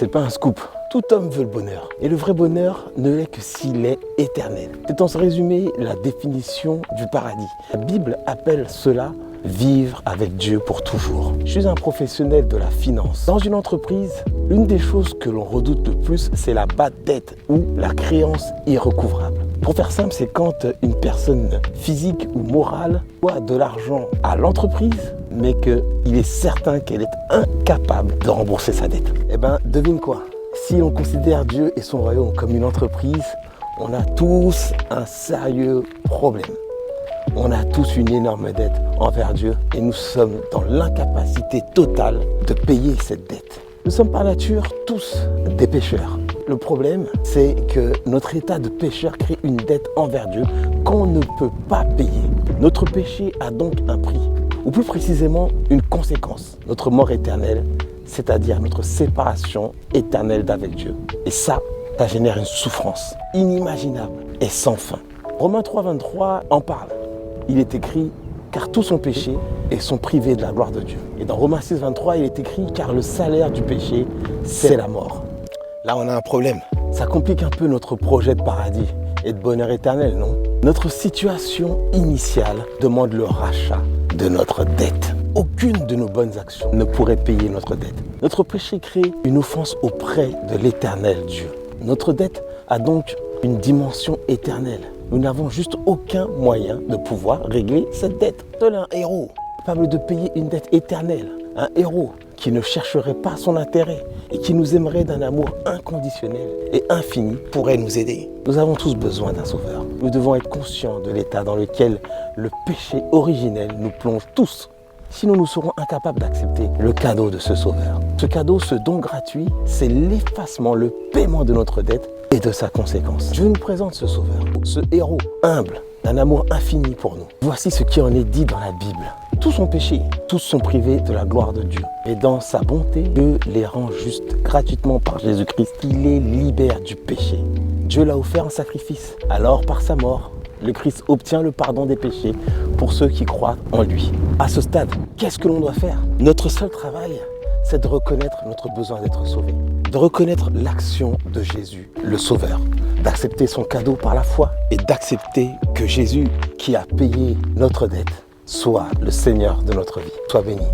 C'est pas un scoop. Tout homme veut le bonheur. Et le vrai bonheur ne l'est que s'il est éternel. C'est en ce résumé la définition du paradis. La Bible appelle cela vivre avec Dieu pour toujours. Je suis un professionnel de la finance. Dans une entreprise, l'une des choses que l'on redoute le plus, c'est la bad dette ou la créance irrecouvrable. Pour faire simple, c'est quand une personne physique ou morale doit de l'argent à l'entreprise, mais qu'il est certain qu'elle est incapable de rembourser sa dette. Eh bien, devine quoi? Si on considère Dieu et son royaume comme une entreprise, on a tous un sérieux problème. On a tous une énorme dette envers Dieu et nous sommes dans l'incapacité totale de payer cette dette. Nous sommes par nature tous des pécheurs. Le problème, c'est que notre état de pécheur crée une dette envers Dieu qu'on ne peut pas payer. Notre péché a donc un prix, ou plus précisément une conséquence, notre mort éternelle, c'est-à-dire notre séparation éternelle d'avec Dieu. Et ça génère une souffrance inimaginable et sans fin. Romains 3,23 en parle. Il est écrit « car tous ont péché et sont privés de la gloire de Dieu ». Et dans Romains 6,23, il est écrit « car le salaire du péché, c'est la mort ». Là, on a un problème. Ça complique un peu notre projet de paradis et de bonheur éternel, non? Notre situation initiale demande le rachat de notre dette. Aucune de nos bonnes actions ne pourrait payer notre dette. Notre péché crée une offense auprès de l'éternel Dieu. Notre dette a donc une dimension éternelle. Nous n'avons juste aucun moyen de pouvoir régler cette dette. Seul un héros capable de payer une dette éternelle, un héros qui ne chercherait pas son intérêt et qui nous aimerait d'un amour inconditionnel et infini pourrait nous aider. Nous avons tous besoin d'un sauveur. Nous devons être conscients de l'état dans lequel le péché originel nous plonge tous. Sinon, nous serons incapables d'accepter le cadeau de ce sauveur. Ce cadeau, ce don gratuit, c'est l'effacement, le paiement de notre dette et de sa conséquence. Je nous présente ce sauveur, ce héros humble, d'un amour infini pour nous. Voici ce qui en est dit dans la Bible. Tous ont péché, tous sont privés de la gloire de Dieu. Et dans sa bonté, Dieu les rend justes gratuitement par Jésus-Christ. Il les libère du péché. Dieu l'a offert en sacrifice. Alors, par sa mort, le Christ obtient le pardon des péchés pour ceux qui croient en lui. À ce stade, qu'est-ce que l'on doit faire? Notre seul travail, c'est de reconnaître notre besoin d'être sauvé, de reconnaître l'action de Jésus, le Sauveur, d'accepter son cadeau par la foi et d'accepter que Jésus, qui a payé notre dette, soit le Seigneur de notre vie. Sois béni.